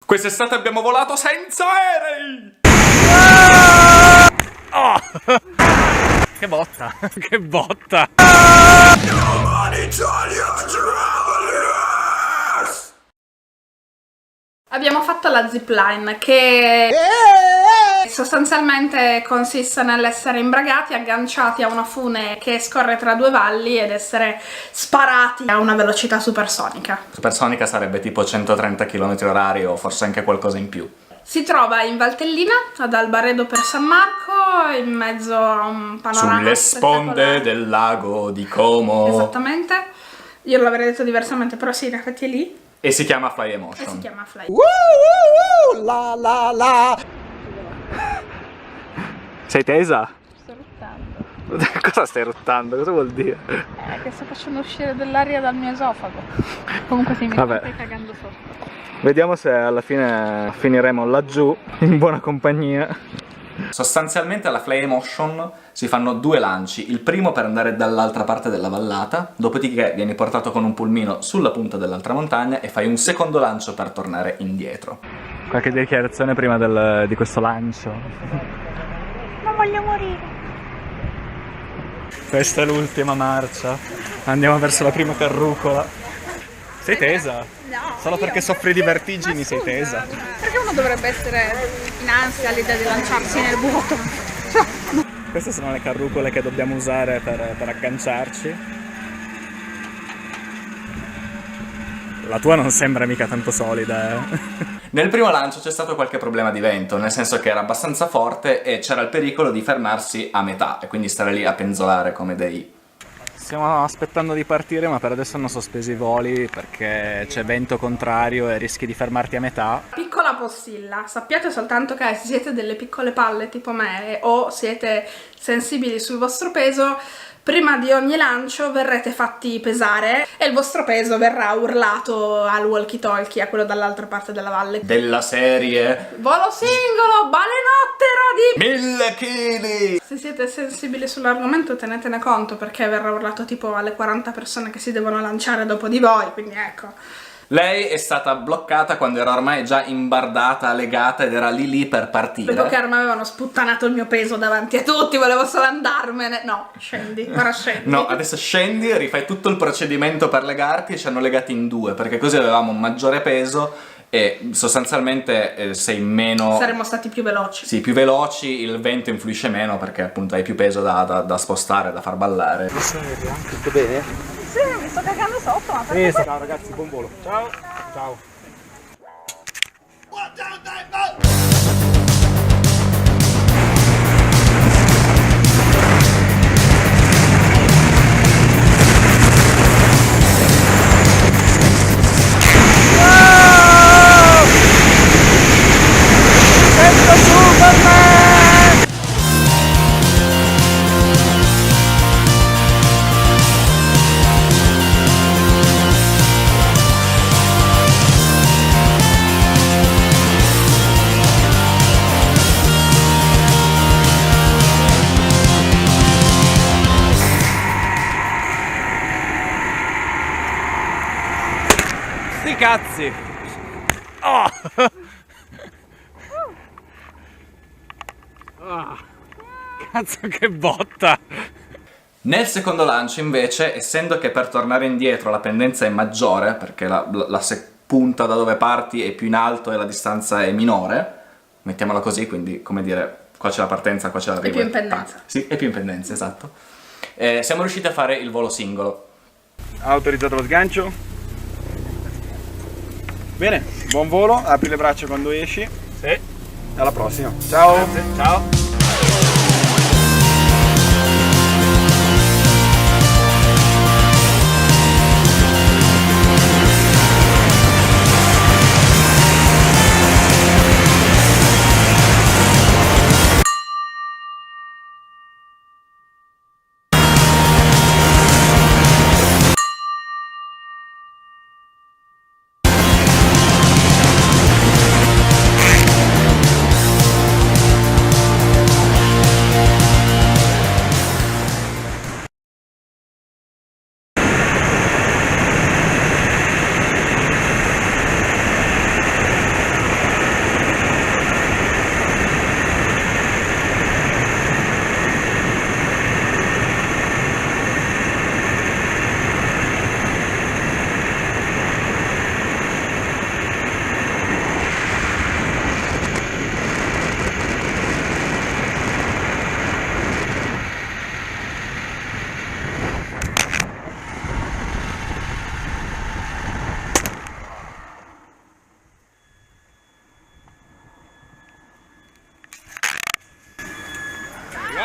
Quest'estate abbiamo volato senza aerei! Oh! Che botta, che botta! Abbiamo fatto la zipline che sostanzialmente consiste nell'essere imbragati, agganciati a una fune che scorre tra due valli ed essere sparati a una velocità supersonica. Supersonica sarebbe tipo 130 km/h o forse anche qualcosa in più. Si trova in Valtellina, ad Albaredo per San Marco, in mezzo a un panorama Sulle sponde spettacolare. del lago di Como. Esattamente. Io l'avrei detto diversamente, però sì, in effetti è lì. E si chiama Fly E Emotion. si chiama Fly. La la la! Sei tesa? Sto ruttando. Cosa stai ruttando? Cosa vuol dire? Che sto facendo uscire dell'aria dal mio esofago. Comunque sì, mi Vabbè. stai cagando sotto. Vediamo se alla fine finiremo laggiù in buona compagnia. Sostanzialmente alla Fly Emotion si fanno due lanci, il primo per andare dall'altra parte della vallata, dopodiché vieni portato con un pulmino sulla punta dell'altra montagna e fai un secondo lancio per tornare indietro. Qualche dichiarazione prima di questo lancio? Non voglio morire. Questa è l'ultima marcia. Andiamo verso la prima carrucola. Sei tesa? No. Solo perché soffri di vertigini sei tesa. Perché uno dovrebbe essere in ansia all'idea di lanciarsi nel vuoto? Queste sono le carrucole che dobbiamo usare per agganciarci. La tua non sembra mica tanto solida, eh? Nel primo lancio c'è stato qualche problema di vento, nel senso che era abbastanza forte e c'era il pericolo di fermarsi a metà e quindi stare lì a penzolare come dei... Stiamo aspettando di partire, ma per adesso hanno sospeso i voli perché c'è vento contrario e rischi di fermarti a metà. Piccola postilla, sappiate soltanto che se siete delle piccole palle tipo me o siete sensibili sul vostro peso, prima di ogni lancio verrete fatti pesare e il vostro peso verrà urlato al walkie talkie, a quello dall'altra parte della valle. della serie... Volo singolo, balenottera di... 1000 kg! Se siete sensibili sull'argomento tenetene conto perché verrà urlato tipo alle 40 persone che si devono lanciare dopo di voi, quindi ecco. Lei è stata bloccata quando era ormai già imbardata, legata ed era lì per partire. Dopo che ormai avevano sputtanato il mio peso davanti a tutti, volevo solo andarmene. No, scendi, ora scendi. No, adesso scendi, rifai tutto il procedimento per legarti e ci hanno legati in due, perché così avevamo un maggiore peso e sostanzialmente sei meno... Saremmo stati più veloci. Sì, più veloci, il vento influisce meno perché appunto hai più peso da spostare, da far ballare. Tutto bene? Sì, mi sto cagando sotto, ma perché poi... Ciao ragazzi, buon volo. Ciao. Ciao. Sti cazzi! Oh! Cazzo che botta! Nel secondo lancio invece, essendo che per tornare indietro la pendenza è maggiore, perché la punta da dove parti è più in alto e la distanza è minore, mettiamola così, quindi come dire, qua c'è la partenza, qua c'è l'arrivo. più in pendenza. Sì, è più in pendenza, esatto. Siamo riusciti a fare il volo singolo. Ha autorizzato lo sgancio. Bene, buon volo, apri le braccia quando esci. Sì. Alla prossima. Ciao. Grazie. Ciao.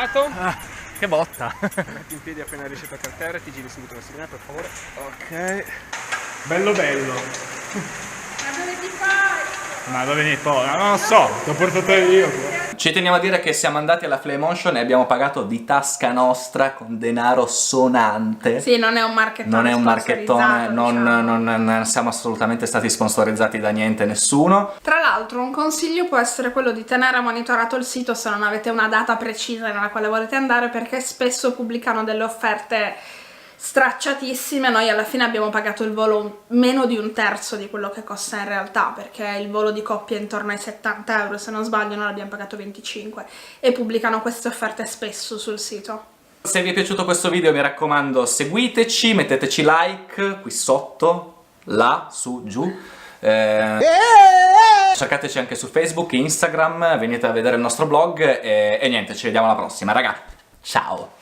Preparato? Che botta! Metti in piedi appena riesci a toccare terra e ti giri subito verso di me, per favore. Ok. Bello bello. Ma dove ti fai? Ma dove ne poi? Non lo so, ti ho portato io. Ci teniamo a dire che siamo andati alla Flame Motion e abbiamo pagato di tasca nostra con denaro sonante. Sì, non è un marchettone. Non è un marchettone, sponsorizzato, diciamo. non siamo assolutamente stati sponsorizzati da niente, nessuno. Tra l'altro un consiglio può essere quello di tenere monitorato il sito se non avete una data precisa nella quale volete andare, perché spesso pubblicano delle offerte stracciatissime. Noi alla fine abbiamo pagato il volo meno di 1/3 di quello che costa in realtà, perché il volo di coppia è intorno ai 70 euro, se non sbaglio. Noi l'abbiamo pagato 25, e pubblicano queste offerte spesso sul sito. Se vi è piaciuto questo video mi raccomando seguiteci, metteteci like qui sotto, là, su, giù. Cercateci anche su Facebook, Instagram, venite a vedere il nostro blog e niente, ci vediamo alla prossima, raga. Ciao!